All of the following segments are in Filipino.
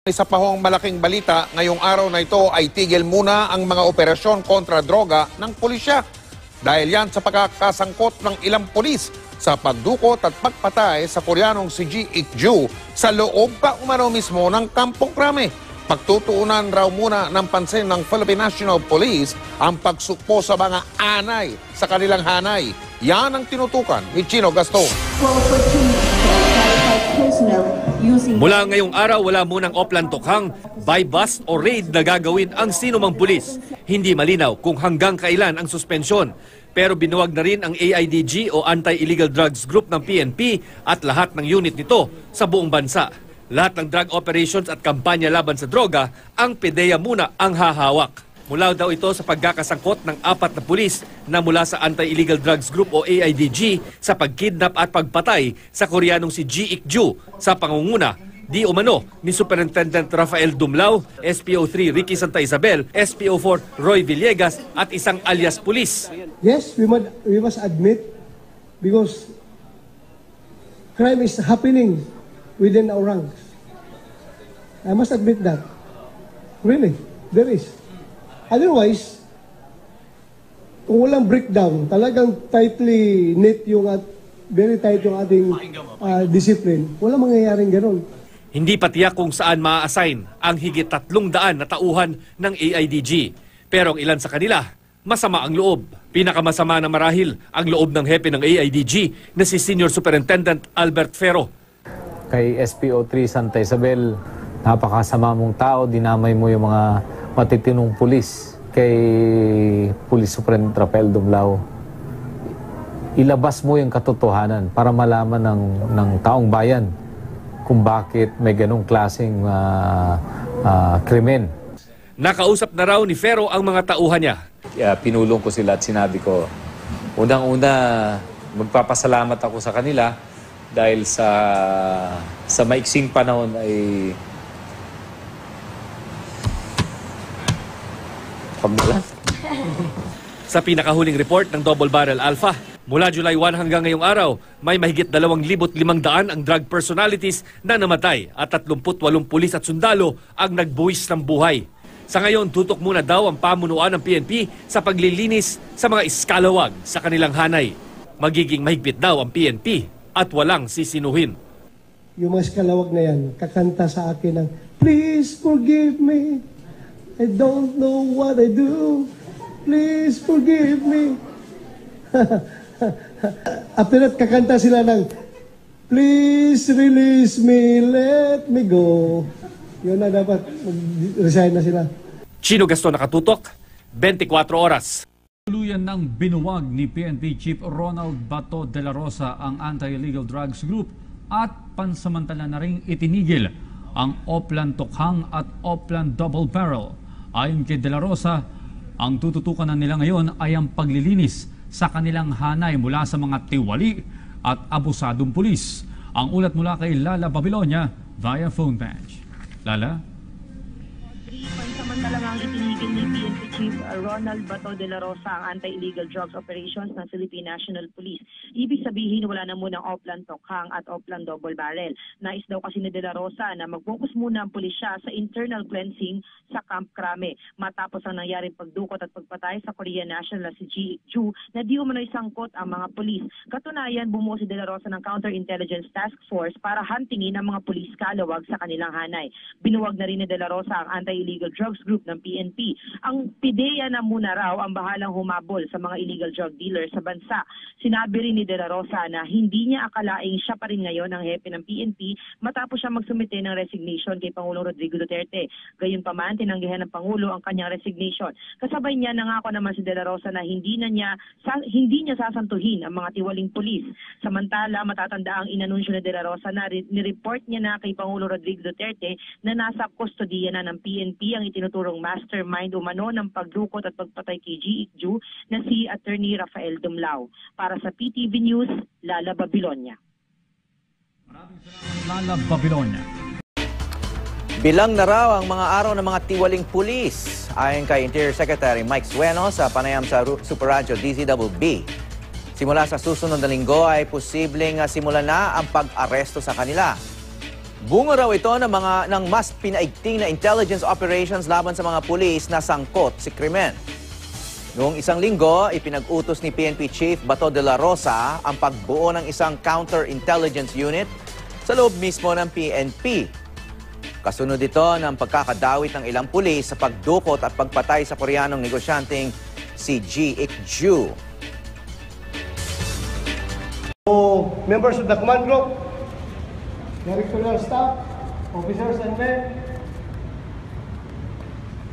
Isa pa hong malaking balita, ngayong araw na ito ay tigil muna ang mga operasyon kontra droga ng pulisya. Dahil yan sa pagkakasangkot ng ilang pulis sa pagdukot at pagpatay sa Koreanong si Ji Ik-ju sa loob pa umano mismo ng Kampong Krame. Pagtutuunan raw muna ng pansin ng Philippine National Police ang pagsukpo sa mga anay sa kanilang hanay. Yan ang tinutukan ni Chino Gastón. Mula ngayong araw, wala munang oplan tokhang, buy bust o raid na gagawin ang sinumang pulis. Hindi malinaw kung hanggang kailan ang suspensyon. Pero binuwag na rin ang AIDG o Anti-Illegal Drugs Group ng PNP at lahat ng unit nito sa buong bansa. Lahat ng drug operations at kampanya laban sa droga, ang PDEA muna ang hahawak. Mula daw ito sa pagkakasangkot ng 4 na pulis na mula sa Anti-Illegal Drugs Group o AIDG sa pagkidnap at pagpatay sa Koreanong si Ji Ik-ju sa pangunguna di umano ni Superintendent Rafael Dumlao, SPO3 Ricky Santa Isabel, SPO4 Roy Villegas at isang alias pulis. Yes, we must admit because crime is happening within our ranks. I must admit that. Really, there is. Otherwise, kung walang breakdown, talagang tightly knit yung very tight yung ating discipline, walang mangyayaring gano'n. Hindi pa tiyak kung saan maa-assign ang higit 300 na tauhan ng AIDG. Pero ang ilan sa kanila, masama ang loob. Pinakamasama na marahil ang loob ng hepe ng AIDG na si Senior Superintendent Albert Ferro. Kay SPO3 Santa Isabel, napakasama mong tao, dinamay mo yung mga matitinong pulis. Kay Police Superintendent Rafael Dumlao, ilabas mo yung katotohanan para malaman ng taong bayan kung bakit may ganong klaseng krimen. Nakausap na raw ni Ferro ang mga tauhan niya. Pinulong ko sila at sinabi ko, unang-una, magpapasalamat ako sa kanila dahil sa maiksing panahon ay pagmulan. Sa pinakahuling report ng Double Barrel Alpha, mula July 1 hanggang ngayong araw, may mahigit 2,500 ang drug personalities na namatay at 38 pulis at sundalo ang nagbuwis ng buhay. Sa ngayon, tutok muna daw ang pamunuan ng PNP sa paglilinis sa mga iskalawag sa kanilang hanay. Magiging mahigpit daw ang PNP at walang sisinuhin. Yung mga iskalawag na yan, kakanta sa akin ng, "Please forgive me. I don't know what I do. Please forgive me." After that, kakanta sila ng, "Please release me, let me go." Yun na dapat, mag-resign na sila. Chino Gastón, nakatutok, 24 oras. Tuluyan ng binuwag ni PNP Chief Ronald Bato de la Rosa ang Anti-Illegal Drugs Group at pansamantala na ring itinigil ang Oplan Tokhang at Oplan Double Barrel. Ayon kay de la Rosa, ang tututukan na nila ngayon ay ang paglilinis sa kanilang hanay mula sa mga tiwali at abusadong pulis. Ang ulat mula kay Lala Babilonia via phone patch. Lala? Pansamantala ang itinigil ni PNP Chief Ronald Bato de la Rosa ang Anti-Illegal Drugs Operations ng Philippine National Police. Ibig sabihin wala na munang Oplan Tokhang at Oplan Double Barrel. Nais daw kasi ni de la Rosa na mag-focus muna ang pulisya sa internal cleansing sa Camp Crame matapos ang nangyaring pagdukot at pagpatay sa Korean national si Ji Ik-ju na di umano'y sangkot ang mga pulis. Katunayan, bumuo si de la Rosa ng Counterintelligence Task Force para huntingin ang mga pulis kalawag sa kanilang hanay. Binuwag na rin ni de la Rosa ang Anti-Illegal Drugs Group ng PNP. Ang PDEA na muna raw ang bahalang humabol sa mga illegal drug dealers sa bansa. Sinabi rin ni de la Rosa na hindi niya akalaing siya pa rin ngayon ang hepe ng PNP matapos siya magsumite ng resignation kay Pangulong Rodrigo Duterte. Gayunpaman, tinanggihan ng Pangulo ang kanyang resignation. Kasabay niya, nangako naman si de la Rosa na hindi niya sasantuhin ang mga tiwaling pulis. Samantala, matatanda ang inanunsyo ni de la Rosa na nireport niya na kay Pangulong Rodrigo Duterte na nasa kustodiya na ng PNP ang itinuturong mastermind umano ng pagdukot at pagpatay kay Ji Ik-ju na si Attorney Rafael Dumlao. Para sa PTV News, Lala Babilonia. Maraming salamat, Lala Babilonia. Bilang na raw ang mga araw ng mga tiwaling pulis ayon kay Interior Secretary Mike Sueno sa panayam sa Super Radyo DZBB. Simula sa susunod na linggo ay posibleng simulan na ang pag-aresto sa kanila. Bunga raw ito ng mas pinaigting na intelligence operations laban sa mga pulis na sangkot sa krimen. Noong isang linggo, ipinag-utos ni PNP Chief Bato de la Rosa ang pagbuo ng isang counter-intelligence unit sa loob mismo ng PNP. Kasunod ito ng pagkakadawit ng ilang pulis sa pagdukot at pagpatay sa Koreanong negosyanteng si Ji Ik-ju. Members of the command group, directorial staff, officers and men,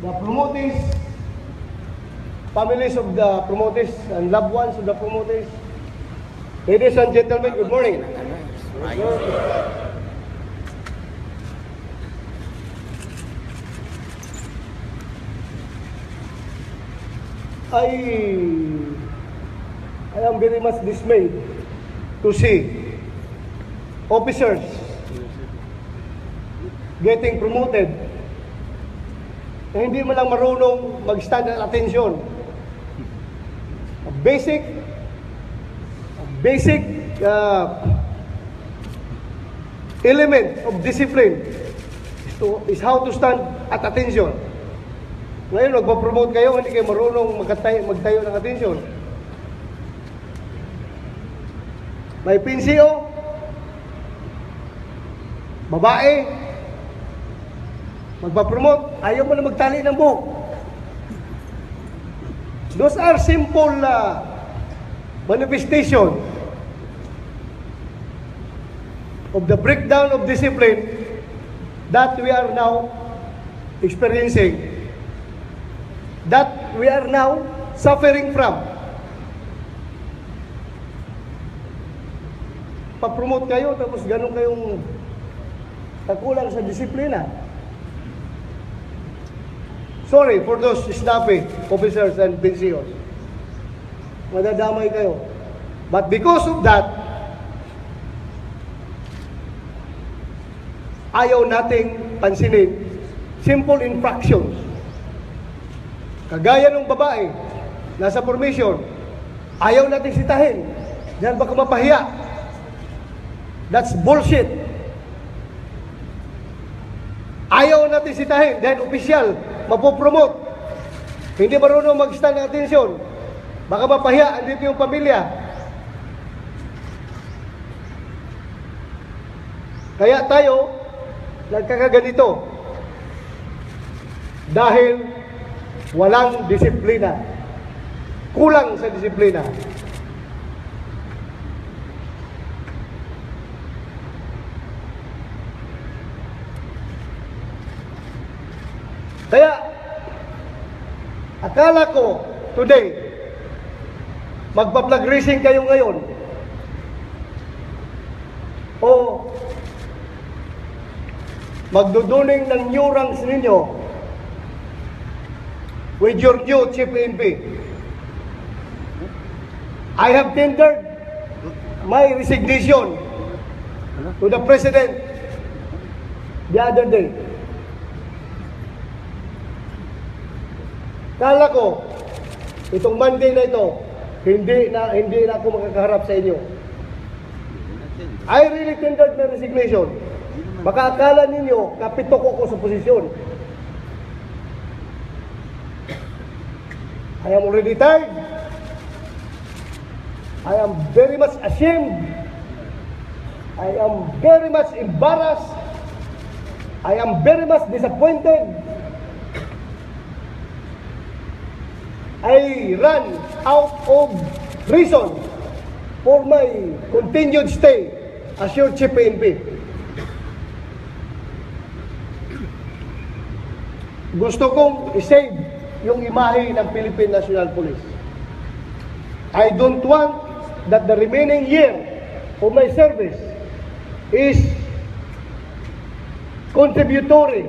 the promotees, families of the promotees and loved ones of the promotees. Ladies and gentlemen, good morning. I am very much dismayed to see officers getting promoted na hindi man lang marunong mag-stand at attention. A basic element of discipline is how to stand at attention. Ngayon, magpa-promote kayo, hindi kayo marunong magtayo ng attention. May PNCO, babae, magpa-promote, ayaw mo na magtali ng buhok. Those are simple manifestation of the breakdown of discipline that we are now experiencing, that we are now suffering from. Pa-promote kayo, tapos ganun kayong kakulang sa disiplina. Sorry for those snappy officers and PNCOs. Madadamay kayo. But because of that, ayaw nating pansinin simple infractions. Kagaya ng babae, nasa formation, ayaw nating sitahin. Diyan baka mapahiya. That's bullshit. Ayaw natin sitahin dahil opisyal, mapopromote. Hindi marunong mag-stand ng atensyon. Baka mapahiya, andito yung pamilya. Kaya tayo, nagkakaganito. Dahil walang disiplina. Kulang sa disiplina. Kaya, akala ko, today, magpa-flag raising kayo ngayon. O, magduduling ng new ranks ninyo with your new Chief PNP. I have tendered my resignation to the President the other day. Kala ko, itong Monday na ito, hindi na ako makakaharap sa inyo. I really tendered my resignation. Baka akala ninyo, kapito ko sa posisyon. I am already tired. I am very much ashamed. I am very much embarrassed. I am very much disappointed. I ran out of reason for my continued stay as your Chief PNP. Gusto kong i-save yung imahe ng Philippine National Police. I don't want that the remaining year of my service is contributory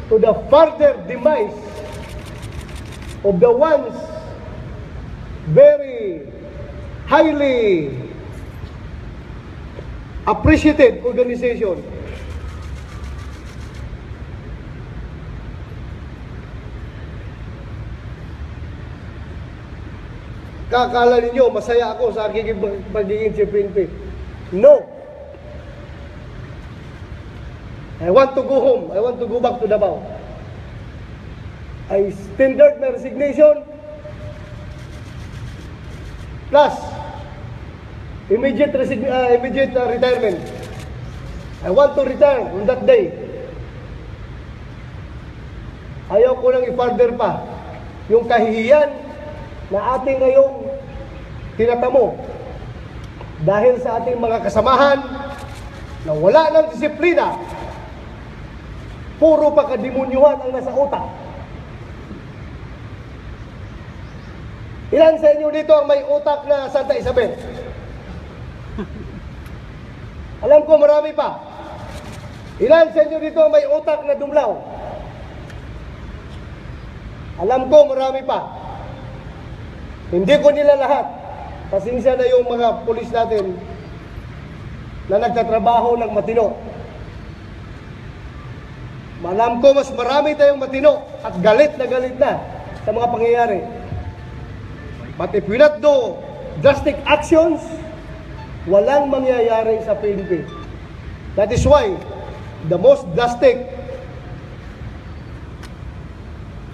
to the further demise of the once very highly appreciated organization. Kakala ninyo, masaya ako sa aking pagiging Chief PNP. No. I want to go home. I want to go back to Davao. I tendered my resignation plus immediate retirement. I want to retire on that day. Ayaw ko nang i-further pa yung kahihiyan na ating ngayong tinatamo dahil sa ating mga kasamahan na wala ng disiplina, puro pagkademunyuhan ang nasa utak. Ilan sa inyo dito ang may utak na Santa Isabel? Alam ko marami pa. Ilan sa inyo dito ang may utak na Dumlao? Alam ko marami pa. Hindi ko nila lahat. Pasensya na yung mga pulis natin na nagtatrabaho ng matino. Alam ko mas marami tayong matino at galit na sa mga pangyayari. But if we not do drastic actions, walang mangyayari sa PNP. That is why the most drastic,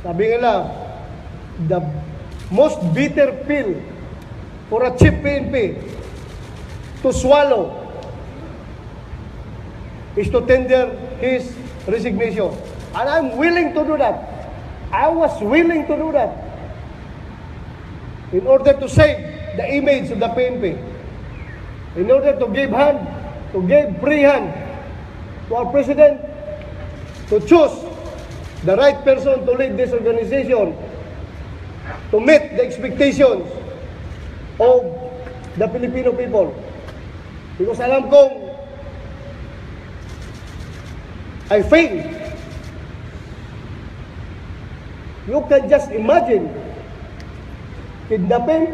sabi nila, the most bitter pill for a chief PNP to swallow is to tender his resignation. And I'm willing to do that. I was willing to do that in order to save the image of the PNP, in order to give free hand to our president to choose the right person to lead this organization to meet the expectations of the Filipino people. Because alam kong I failed. You can just imagine, kidnapin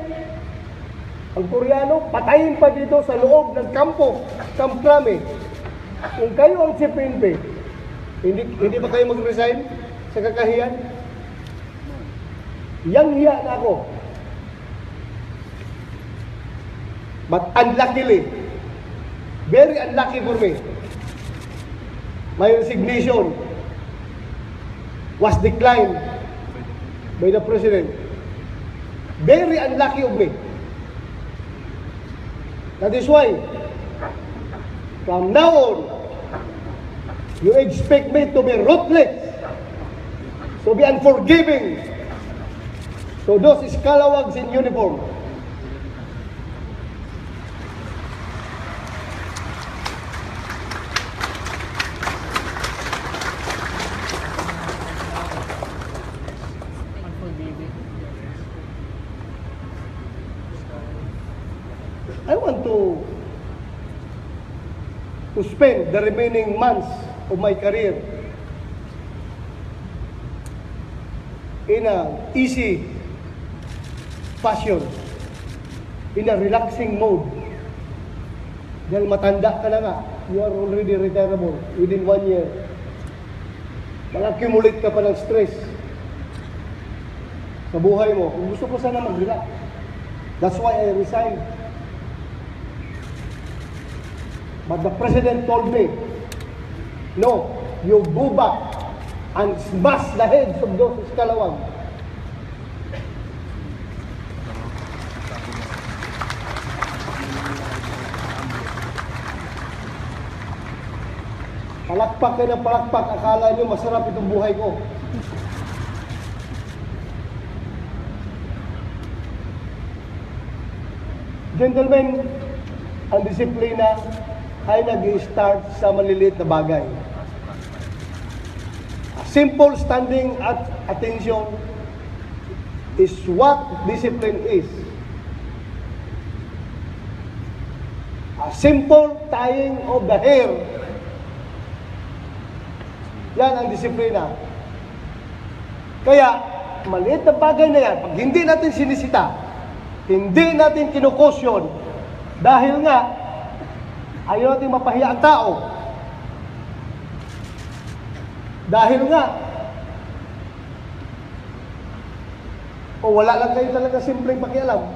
ang Koreano, patayin pa dito sa loob ng kampo, Camp Crame. Kung kayo ang chief PNP, hindi ba kayo mag-resign sa kakahiyan? Yang hiya na ako. But unluckily, very unlucky for me, my resignation was declined by the President. Very unlucky of me. That is why, from now on, you expect me to be ruthless, to be unforgiving to those scalawags in uniform. I want to spend the remaining months of my career in a easy fashion, in a relaxing mode. Dahil matanda ka na nga, you are already retirable within 1 year. Mag-accumulate ka pa ng stress sa buhay mo. Kung gusto ko sana mag-relax, that's why I resigned. But the President told me, no, you go back and smash the heads of those scalawag. Palakpak kayo ng palakpak, akala nyo masarap itong buhay ko. Gentlemen, ang disiplina ay nag-i-start sa maliliit na bagay. A simple standing at attention is what discipline is. A simple tying of the hair, yan ang disiplina. Kaya, maliit na bagay na yan, pag hindi natin sinisita, hindi natin kinukosyon, dahil nga, ayaw natin mapahiya ang tao. Dahil nga, o wala lang kayo talaga simpleng pakialam.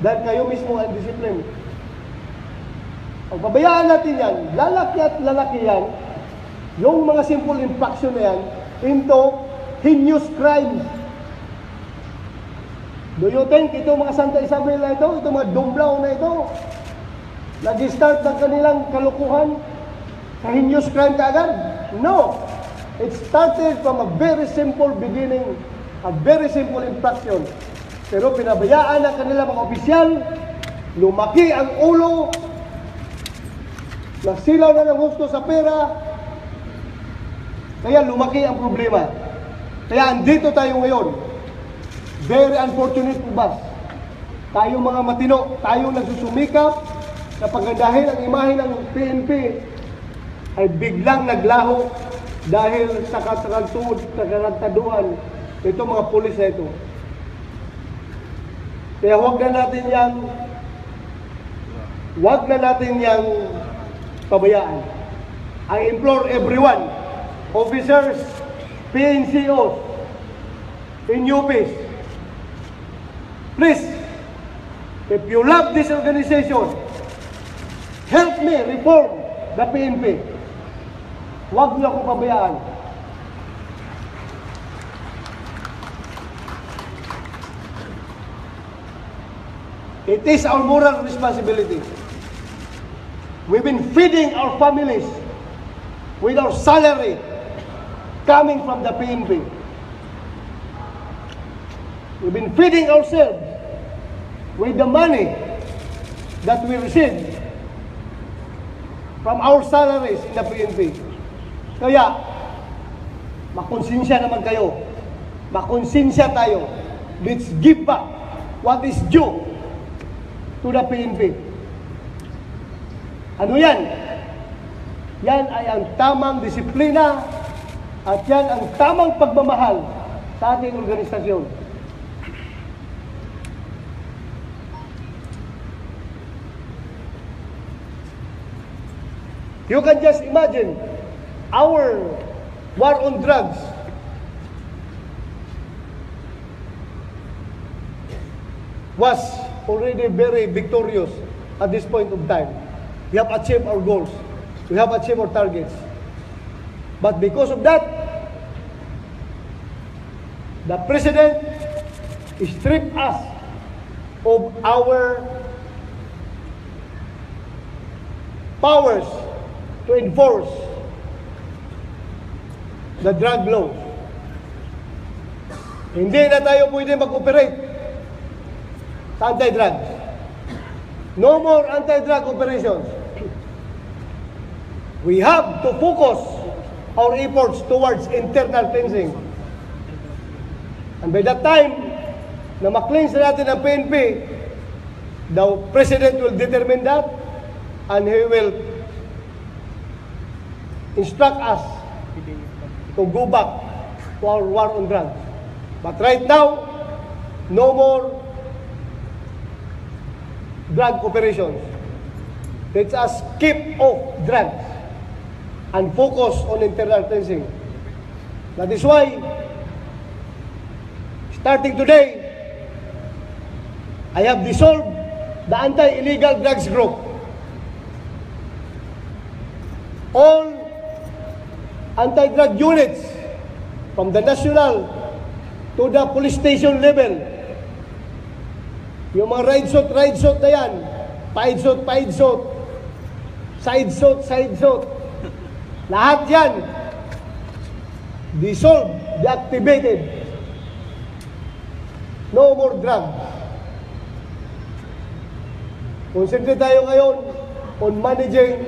Dahil kayo mismo ang discipline. Pag babayaan natin yan, lalaki at lalaki yan, yung mga simple infraction na yan into heinous crimes. Do you think itong mga Santa Isabel na ito, itong mga Dumblao na ito, nag-start ng kanilang kalukuhan sa heinous crime kaagad? No! It started from a very simple beginning, a very simple infraction. Pero pinabayaan ng kanilang mga opisyal, lumaki ang ulo, nasilaw na ng gusto sa pera, kaya lumaki ang problema. Kaya andito tayo ngayon. Very unfortunate po ba? Tayo mga matino, tayo nagsusumikap na pagandahin ang imahe ng PNP ay biglang naglaho dahil sa karantaduhan itong mga pulis na ito. Kaya huwag na natin yang pabayaan. I implore everyone, officers, PNCOs, in UPs, please, if you love this organization, help me reform the PNP. Huwag niyo akong pabayaan. It is our moral responsibility. We've been feeding our families with our salary coming from the PNP. We've been feeding ourselves with the money that we receive from our salaries in the PNP. Kaya, makonsensya naman kayo. Makonsensya tayo. Let's give back what is due to the PNP. Ano yan? Yan ay ang tamang disiplina at yan ang tamang pagmamahal sa ating organisasyon. You can just imagine our war on drugs. Was already very victorious at this point of time. We have achieved our goals. We have achieved our targets. But because of that, the President stripped us of our powers to enforce the drug law. Hindi na tayo pwede mag-operate sa anti-drugs. No more anti-drug operations. We have to focus our efforts towards internal cleansing. And by that time, na ma-cleanse natin ang PNP, the President will determine that and he will instruct us to go back to our war on drugs. But right now, no more drug operations. Let us keep off drugs and focus on internal cleansing. That is why, starting today, I have dissolved the anti-illegal drugs group. All anti-drug units from the national to the police station level, yung mga ride shot na yan, paid shot, side shot, lahat yan, dissolved, deactivated. No more drugs. Concentrate tayo ngayon on managing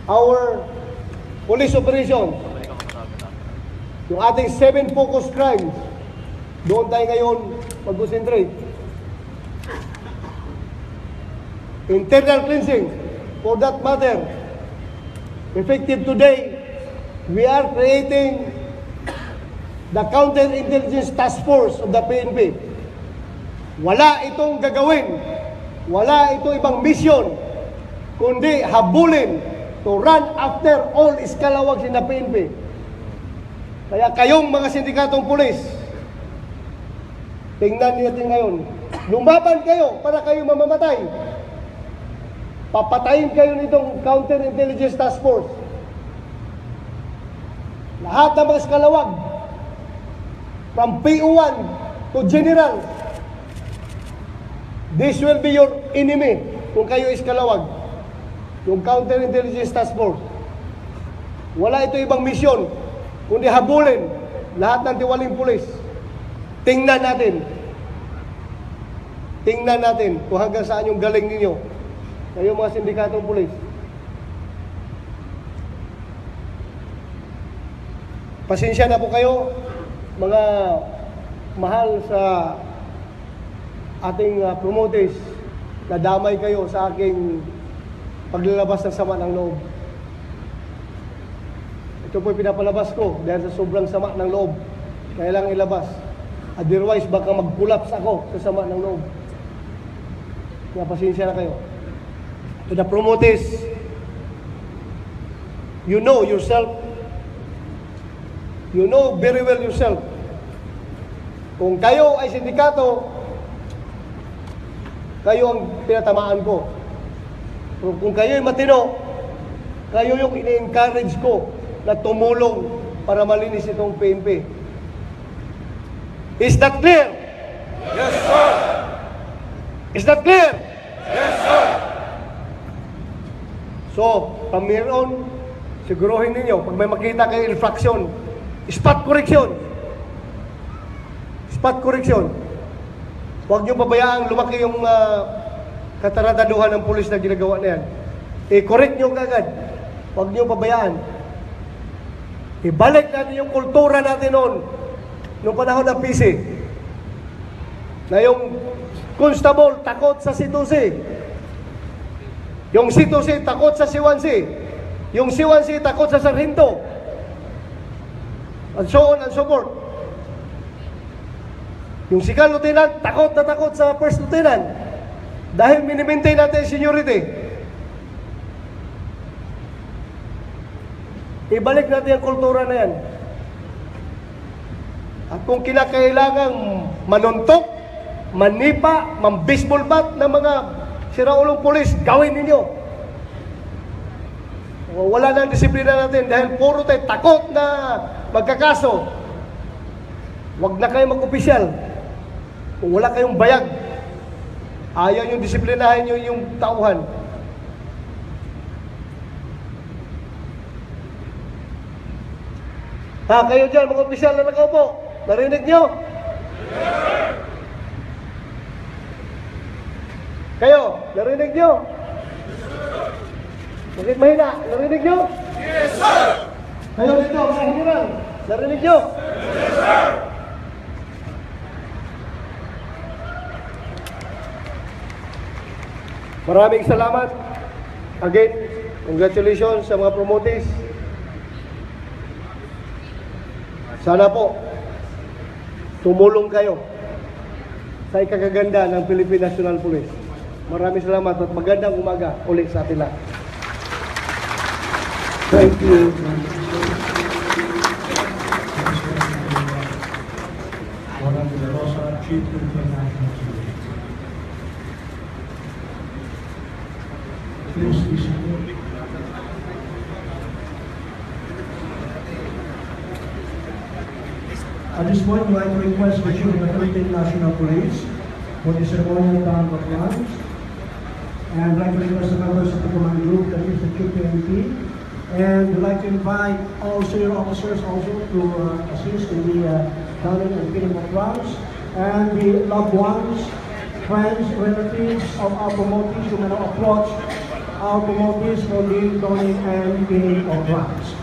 our police operation. Yung ating 7 focus crimes, doon tayo ngayon mag-concentrate. Internal cleansing, for that matter, effective today, we are creating the Counterintelligence Task Force of the PNP. Wala itong gagawin, wala itong ibang mission, kundi habulin to run after all iskalawags in the PNP. Kaya kayong mga sindikatong pulis, tingnan natin ngayon, lumaban kayo para kayo mamamatay. Papatayin kayo nitong Counterintelligence Task Force. Lahat ng mga eskalawag, from PO1 to General, this will be your enemy kung kayo eskalawag. Yung Counterintelligence Task Force. Wala ito ibang misyon, kundi habulin lahat ng tiwaling pulis. Tingnan natin kung hanggang saan yung galing ninyo. Kayo mga sindikatong pulis. Pasensya na po kayo, mga mahal sa ating promotees, nadamay kayo sa aking paglalabas ng sama ng loob. Ito po'y pinapalabas ko dahil sa sobrang sama ng loob. Kailangang ilabas. Otherwise, baka mag-collapse ako sa sama ng loob. Kaya pasensya na kayo. To the promotees, you know yourself. You know very well yourself. Kung kayo ay sindikato, kayo ang pinatamaan ko. Pero kung kayo ay matino, kayo yung ini-encourage ko na tumulong para malinis itong PNP. Is that clear? Yes, sir! Is that clear? Yes, sir! So, from here on, siguruhin ninyo, pag may makita kayo infraction, spot correction. Spot correction. Huwag nyo pabayaan lumaki yung kataradaduhan ng pulis na ginagawa na yan. I-correct nyo kagad. Huwag nyo pabayaan. Ibalik natin yung kultura natin noon, noong panahon ng PC. Na yung constable takot sa C2C. Yung C2C takot sa C1C. Yung C1C takot sa sarhento. And so on and so forth. Yung second lieutenant, takot na takot sa first lieutenant. Dahil minimaintain natin seniority. Ibalik natin ang kultura na yan. At kung kinakailangang manuntok, manipa, mambaseball bat ng mga siraulong pulis, gawin ninyo. Wala na ang disiplina natin dahil puro tayo takot na magkakaso. Huwag na kayo mag-opisyal. Kung wala kayong bayag, ayaw yung disiplinahin nyo yung tauhan. Ha, kayo dyan, mga opisyal na nakaupo, narinig nyo? Kayo, narinig nyo? Bakit mahina? Narinig nyo? Yes, sir! Kayo dito, mga hiniral, narinig nyo? Yes, sir! Maraming salamat. Again, congratulations sa mga promotees. Sana po, tumulong kayo sa ikagaganda ng Philippine National Police. Maraming salamat at magandang umaga ulit sa atin lahat. Thank you. At this point, I'd like to request the Chief of the Philippine National Police for the ceremonial round of arms. And I'd like to request the members of the command group that is the QPNP. And we'd like to invite all senior officers also to assist in the downing and pinning of rounds. And the loved ones, friends, relatives of our promotees who may now approach our promotees for the downing and pinning of rounds.